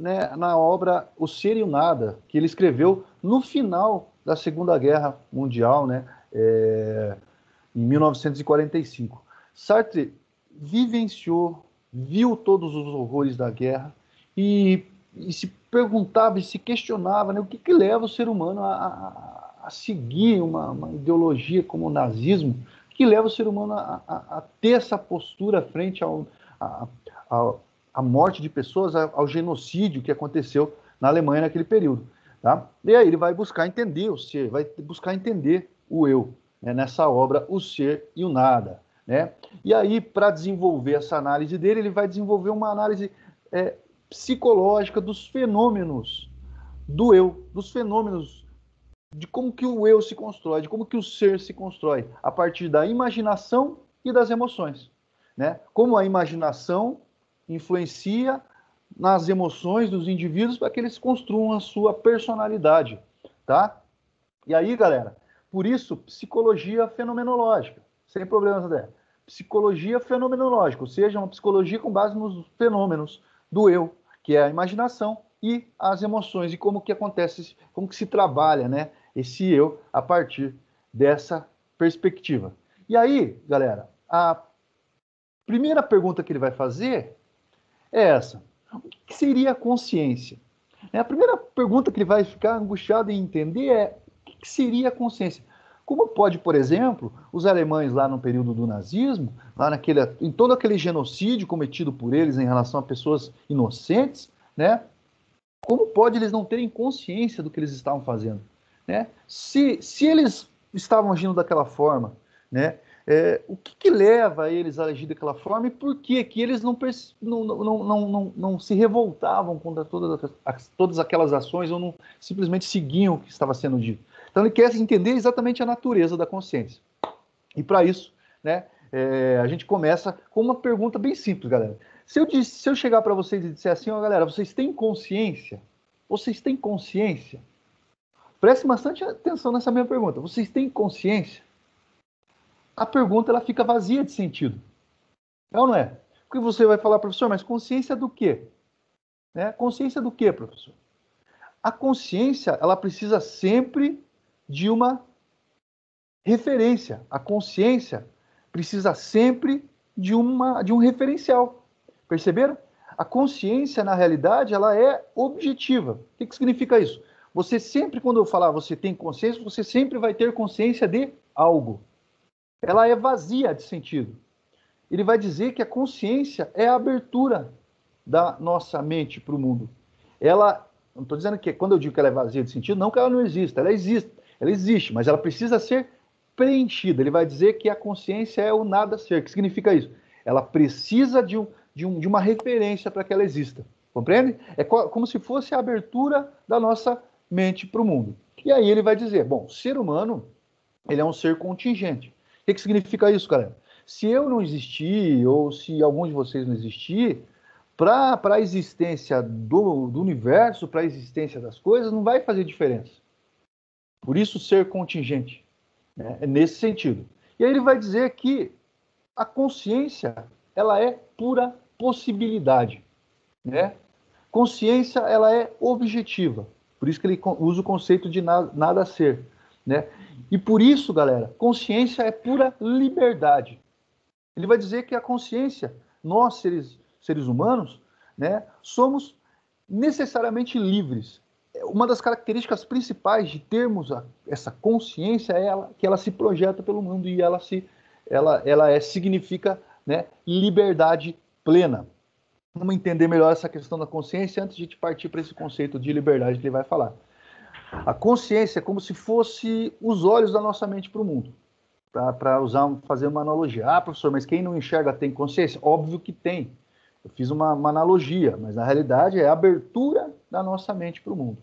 né, na obra O Ser e o Nada, que ele escreveu no final da Segunda Guerra Mundial, né, em 1945. Sartre vivenciou, viu todos os horrores da guerra e se perguntava e se questionava, né, o que leva o ser humano a seguir uma ideologia como o nazismo, que leva o ser humano a ter essa postura frente à morte de pessoas, ao genocídio que aconteceu na Alemanha naquele período. Tá? E aí ele vai buscar entender o ser, vai buscar entender o eu, né, nessa obra O Ser e o Nada. Né? E aí, para desenvolver essa análise dele, ele vai desenvolver uma análise psicológica dos fenômenos do eu, dos fenômenos de como que o eu se constrói, de como que o ser se constrói, a partir da imaginação e das emoções. Né? Como a imaginação influencia nas emoções dos indivíduos para que eles construam a sua personalidade. Tá? E aí, galera, por isso, psicologia fenomenológica, sem problemas, André. Psicologia fenomenológica, ou seja, uma psicologia com base nos fenômenos do eu, que é a imaginação e as emoções, e como que acontece, como que se trabalha, né, esse eu a partir dessa perspectiva. E aí, galera, a primeira pergunta que ele vai fazer é essa: o que seria a consciência? A primeira pergunta que ele vai ficar angustiado em entender é: o que seria a consciência? Como pode, por exemplo, os alemães lá no período do nazismo, lá em todo aquele genocídio cometido por eles em relação a pessoas inocentes, né? Como pode eles não terem consciência do que eles estavam fazendo? Né? Se eles estavam agindo daquela forma, né? O que leva eles a agir daquela forma e por que eles não se revoltavam contra todas aquelas ações ou não simplesmente seguiam o que estava sendo dito? Então ele quer entender exatamente a natureza da consciência. E para isso, né, a gente começa com uma pergunta bem simples, galera. Se eu chegar para vocês e disser assim, ó, galera, vocês têm consciência? Vocês têm consciência? Preste bastante atenção nessa minha pergunta. Vocês têm consciência? A pergunta ela fica vazia de sentido. É ou não é? Porque você vai falar, professor, mas consciência do quê? Né? Consciência do quê, professor? A consciência, ela precisa sempre de uma referência. A consciência precisa sempre de um referencial. Perceberam? A consciência, na realidade, ela é objetiva. O que significa isso? Você sempre, quando eu falar você tem consciência, você sempre vai ter consciência de algo. Ela é vazia de sentido. Ele vai dizer que a consciência é a abertura da nossa mente para o mundo. Ela, não estou dizendo que quando eu digo que ela é vazia de sentido, não que ela não exista, ela existe, mas ela precisa ser preenchida. Ele vai dizer que a consciência é o nada ser. O que significa isso? Ela precisa de uma referência para que ela exista. Compreende? É como se fosse a abertura da nossa mente para o mundo. E aí ele vai dizer, bom, o ser humano, ele é um ser contingente. O que significa isso, galera? Se eu não existir, ou se algum de vocês não existir, para a existência do universo, para a existência das coisas, não vai fazer diferença. Por isso, ser contingente. Né? É nesse sentido. E aí ele vai dizer que a consciência, ela é pura possibilidade. Né? Consciência, ela é objetiva. Por isso que ele usa o conceito de nada a ser. Né? E por isso, galera, consciência é pura liberdade. Ele vai dizer que a consciência, nós, seres humanos, né, somos necessariamente livres. Uma das características principais de termos essa consciência é que ela se projeta pelo mundo e significa, né, liberdade plena. Vamos entender melhor essa questão da consciência antes de a gente partir para esse conceito de liberdade que ele vai falar. A consciência é como se fosse os olhos da nossa mente para o mundo. Para fazer uma analogia. Ah, professor, mas quem não enxerga tem consciência? Óbvio que tem. Eu fiz uma analogia, mas na realidade é a abertura da nossa mente para o mundo.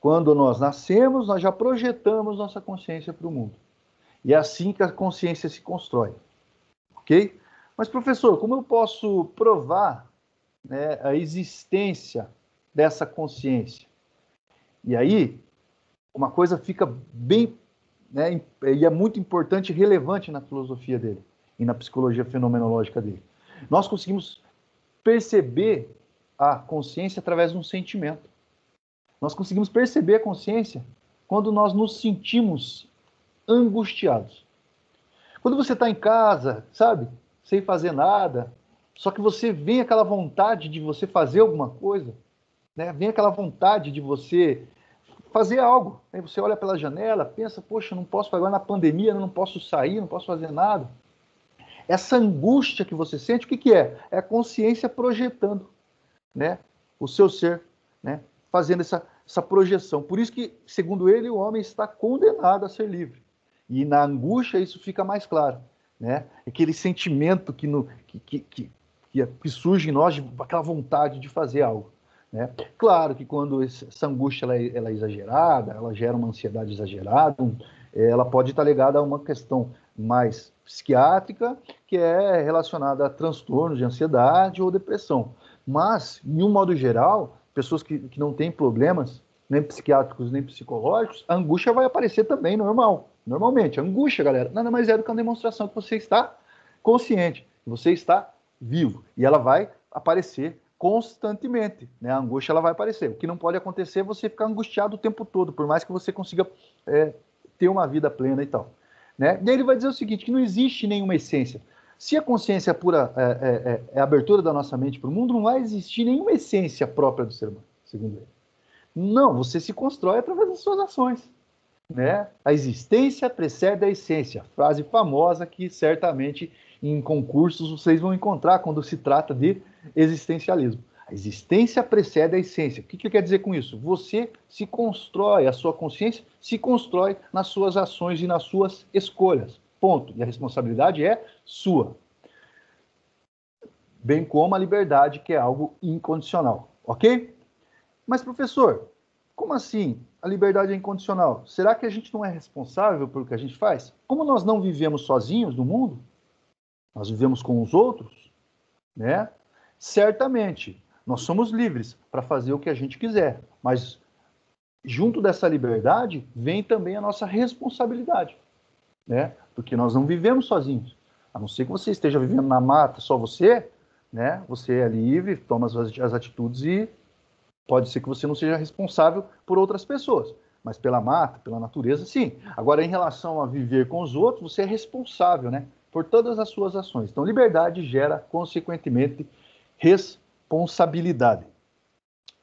Quando nós nascemos, nós já projetamos nossa consciência para o mundo. E é assim que a consciência se constrói. Ok? Mas, professor, como eu posso provar, né, a existência dessa consciência? E aí, uma coisa fica bem, né, e é muito importante e relevante na filosofia dele e na psicologia fenomenológica dele. Nós conseguimos perceber a consciência através de um sentimento. Nós conseguimos perceber a consciência quando nós nos sentimos angustiados. Quando você está em casa, sabe, sem fazer nada, só que você vem aquela vontade de você fazer alguma coisa, né? Vem aquela vontade de você fazer algo. Aí você olha pela janela, pensa, poxa, não posso, agora na pandemia, não posso sair, não posso fazer nada. Essa angústia que você sente, o que é? É a consciência projetando, né, o seu ser, né, fazendo essa projeção. Por isso que, segundo ele, o homem está condenado a ser livre. E na angústia isso fica mais claro, né? Aquele sentimento que surge em nós, de aquela vontade de fazer algo, né? Claro que quando essa angústia ela é exagerada, ela gera uma ansiedade exagerada, ela pode estar ligada a uma questão mais psiquiátrica, que é relacionada a transtornos de ansiedade ou depressão. Mas, em um modo geral, pessoas que não têm problemas, nem psiquiátricos, nem psicológicos, a angústia vai aparecer também normalmente. A angústia, galera, nada mais é do que uma demonstração que você está consciente, que você está vivo. E ela vai aparecer constantemente, né? A angústia ela vai aparecer. O que não pode acontecer é você ficar angustiado o tempo todo, por mais que você consiga ter uma vida plena e tal, né? E ele vai dizer o seguinte, que não existe nenhuma essência. Se a consciência pura é a abertura da nossa mente para o mundo, não vai existir nenhuma essência própria do ser humano, segundo ele. Não, você se constrói através das suas ações, né? A existência precede a essência. Frase famosa que certamente em concursos vocês vão encontrar quando se trata de existencialismo. A existência precede a essência. O que quer dizer com isso? Você se constrói, a sua consciência se constrói nas suas ações e nas suas escolhas. Ponto. E a responsabilidade é sua. Bem como a liberdade, que é algo incondicional. Ok? Mas, professor, como assim a liberdade é incondicional? Será que a gente não é responsável pelo que a gente faz? Como nós não vivemos sozinhos no mundo, nós vivemos com os outros, né? Certamente, nós somos livres para fazer o que a gente quiser, mas junto dessa liberdade vem também a nossa responsabilidade, né? Porque nós não vivemos sozinhos. A não ser que você esteja vivendo na mata, só você, né? Você é livre, toma as atitudes e pode ser que você não seja responsável por outras pessoas, mas pela mata, pela natureza, sim. Agora, em relação a viver com os outros, você é responsável, né, por todas as suas ações. Então, liberdade gera, consequentemente, responsabilidade.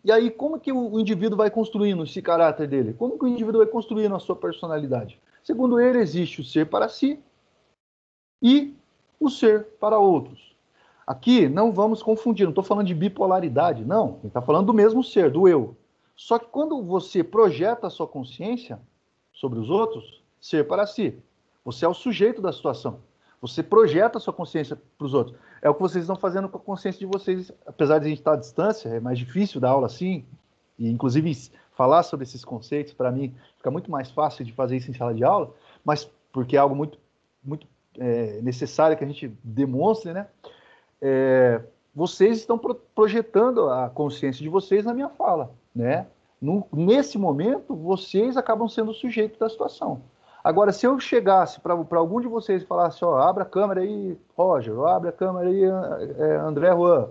E aí, como que o indivíduo vai construindo esse caráter dele? Como que o indivíduo vai construindo a sua personalidade? Segundo ele, existe o ser para si e o ser para outros. Aqui não vamos confundir, não estou falando de bipolaridade, não. Ele está falando do mesmo ser, do eu. Só que quando você projeta a sua consciência sobre os outros, ser para si, você é o sujeito da situação. Você projeta a sua consciência para os outros. É o que vocês estão fazendo com a consciência de vocês. Apesar de a gente estar à distância, é mais difícil dar aula assim. E, inclusive, falar sobre esses conceitos, para mim, fica muito mais fácil de fazer isso em sala de aula, mas porque é algo muito necessário que a gente demonstre, né? Vocês estão projetando a consciência de vocês na minha fala, né? Nesse momento, vocês acabam sendo o sujeito da situação. Agora, se eu chegasse para algum de vocês e falasse, ó, abra a câmera aí, Roger, abre a câmera aí, André Juan,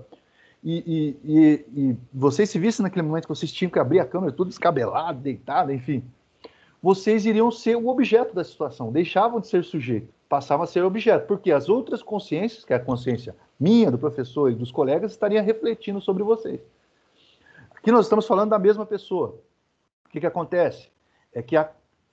e vocês se vissem naquele momento que vocês tinham que abrir a câmera, tudo descabelado, deitado, enfim, vocês iriam ser o objeto da situação, deixavam de ser sujeito, passavam a ser objeto, porque as outras consciências, que é a consciência minha, do professor e dos colegas, estariam refletindo sobre vocês. Aqui nós estamos falando da mesma pessoa. O que acontece? É que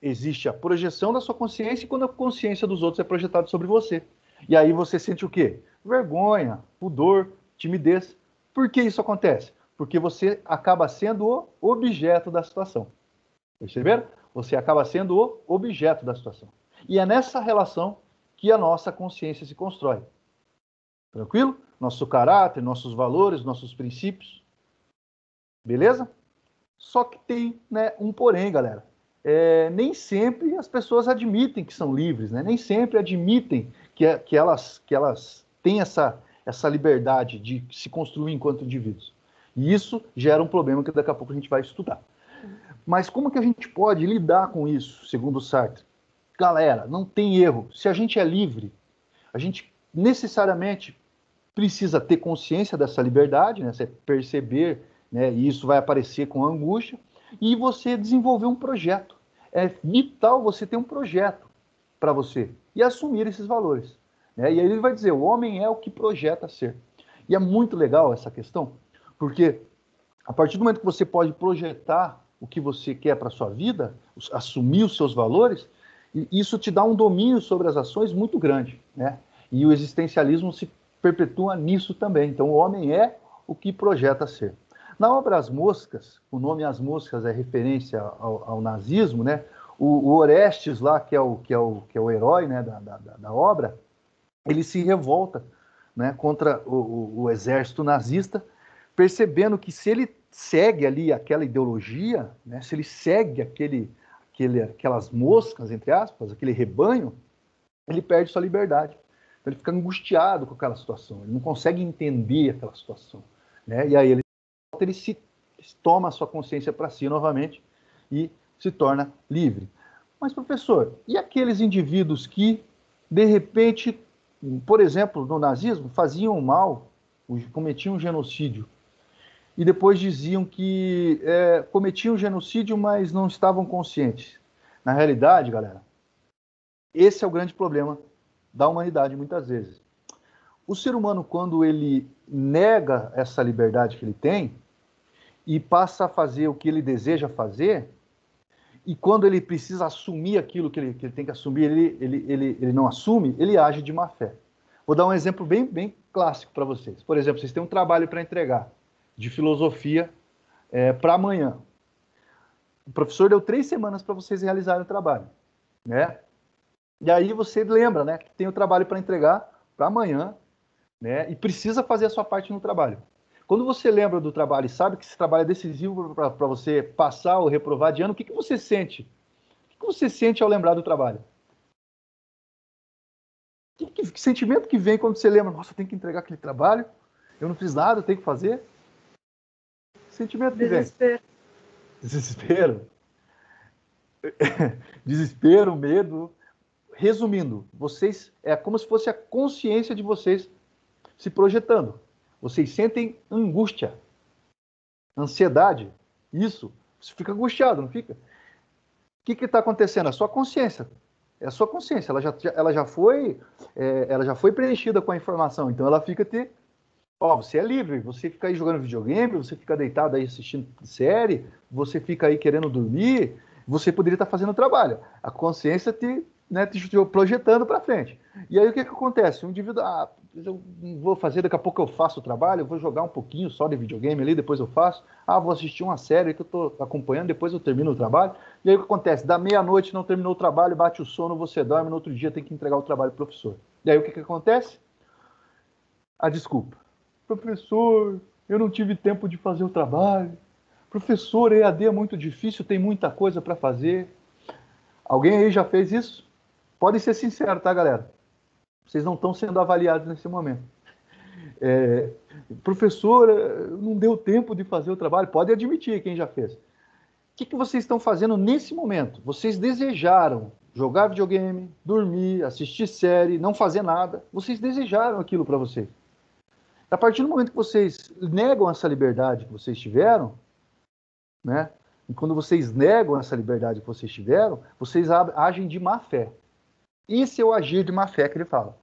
existe a projeção da sua consciência e quando a consciência dos outros é projetada sobre você. E aí você sente o quê? Vergonha, pudor, timidez. Por que isso acontece? Porque você acaba sendo o objeto da situação. Perceberam? Você acaba sendo o objeto da situação. E é nessa relação que a nossa consciência se constrói. Tranquilo? Nosso caráter, nossos valores, nossos princípios. Beleza? Só que tem, né, um porém, galera. Nem sempre as pessoas admitem que são livres, né? Nem sempre admitem que elas têm essa liberdade de se construir enquanto indivíduos. E isso gera um problema que daqui a pouco a gente vai estudar. Mas como que a gente pode lidar com isso, segundo o Sartre? Galera, não tem erro. Se a gente é livre, a gente necessariamente precisa ter consciência dessa liberdade, né? Você perceber, né? E isso vai aparecer com angústia, e você desenvolver um projeto. É vital você ter um projeto para você e assumir esses valores, né? E aí ele vai dizer, o homem é o que projeta ser. E é muito legal essa questão, porque a partir do momento que você pode projetar o que você quer para a sua vida, assumir os seus valores, isso te dá um domínio sobre as ações muito grande, né? E o existencialismo se perpetua nisso também. Então, o homem é o que projeta ser. Na obra As Moscas, o nome As Moscas é referência ao nazismo, né? O Orestes lá, que é o herói, né, da obra, ele se revolta, né, contra o exército nazista, percebendo que se ele segue ali aquela ideologia, né, se ele segue aquelas moscas, entre aspas, aquele rebanho, ele perde sua liberdade. Então ele fica angustiado com aquela situação, ele não consegue entender aquela situação, né? E aí ele se toma a sua consciência para si novamente e se torna livre. Mas, professor, e aqueles indivíduos que, de repente, por exemplo, no nazismo, faziam mal, cometiam um genocídio, e depois diziam que cometiam genocídio, mas não estavam conscientes? Na realidade, galera, esse é o grande problema da humanidade, muitas vezes. O ser humano, quando ele nega essa liberdade que ele tem e passa a fazer o que ele deseja fazer, e quando ele precisa assumir aquilo que ele tem que assumir, ele não assume, ele age de má fé. Vou dar um exemplo bem clássico para vocês. Por exemplo, vocês têm um trabalho para entregar de filosofia para amanhã. O professor deu 3 semanas para vocês realizarem o trabalho, né? E aí você lembra, né, que tem o trabalho para entregar para amanhã, né? E precisa fazer a sua parte no trabalho. Quando você lembra do trabalho e sabe que esse trabalho é decisivo para você passar ou reprovar de ano, o que você sente? O que você sente ao lembrar do trabalho? Que sentimento que vem quando você lembra? Nossa, eu tenho que entregar aquele trabalho, eu não fiz nada, eu tenho que fazer. Que sentimento que vem? Desespero. Desespero. Desespero, medo. Resumindo, vocês é como se fosse a consciência de vocês se projetando. Vocês sentem angústia, ansiedade. Isso. Você fica angustiado, não fica? O que está acontecendo? A sua consciência. É a sua consciência. Ela já foi preenchida com a informação. Então ela fica você é livre. Você fica aí jogando videogame, você fica deitado aí assistindo série, você fica aí querendo dormir. Você poderia estar fazendo o trabalho. A consciência te projetando para frente. E aí o que acontece? O indivíduo, eu vou fazer, daqui a pouco eu faço o trabalho, eu vou jogar um pouquinho só de videogame ali, depois eu faço. Vou assistir uma série que eu estou acompanhando, depois eu termino o trabalho. E aí o que acontece? Da meia-noite não terminou o trabalho, bate o sono, você dorme, no outro dia tem que entregar o trabalho pro professor. E aí o que acontece? A desculpa. Professor, eu não tive tempo de fazer o trabalho. Professor, EAD é muito difícil, tem muita coisa para fazer. Alguém aí já fez isso? Podem ser sinceros, tá, galera? Vocês não estão sendo avaliados nesse momento. Professor, não deu tempo de fazer o trabalho. Pode admitir quem já fez. O que vocês estão fazendo nesse momento? Vocês desejaram jogar videogame, dormir, assistir série, não fazer nada. Vocês desejaram aquilo para vocês. A partir do momento que vocês negam essa liberdade que vocês tiveram, né? E quando vocês negam essa liberdade que vocês tiveram, vocês agem de má fé. Esse é o agir de má fé que ele fala,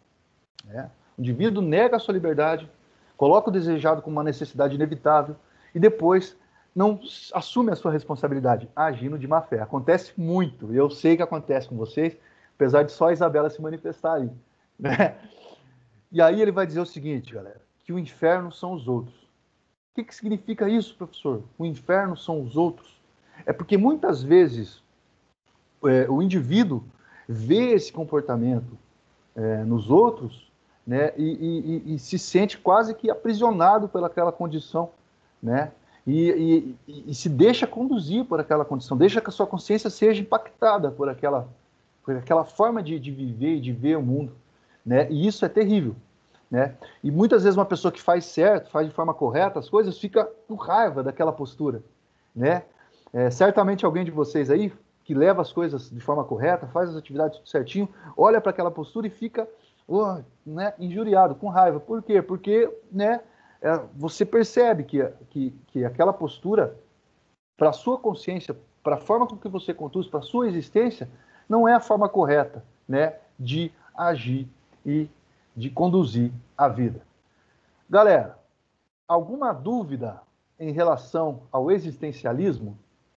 né? O indivíduo nega a sua liberdade, coloca o desejado como uma necessidade inevitável e depois não assume a sua responsabilidade, agindo de má fé. Acontece muito, eu sei que acontece com vocês, apesar de só a Isabela se manifestar aí, né? E aí ele vai dizer o seguinte, galera, que o inferno são os outros. O que significa isso, professor? O inferno são os outros. É porque muitas vezes o indivíduo vê esse comportamento nos outros, né, e se sente quase que aprisionado pelaquela condição, né, e se deixa conduzir por aquela condição, deixa que a sua consciência seja impactada por aquela forma de viver e de ver o mundo, né, e isso é terrível, né, e muitas vezes uma pessoa que faz certo, faz de forma correta as coisas, fica com raiva daquela postura, né, certamente alguém de vocês aí que leva as coisas de forma correta, faz as atividades tudo certinho, olha para aquela postura e fica né, injuriado, com raiva. Por quê? Porque, né, você percebe que aquela postura, para a sua consciência, para a forma com que você conduz, para a sua existência, não é a forma correta, né, de agir e de conduzir a vida. Galera, alguma dúvida em relação ao existencialismo?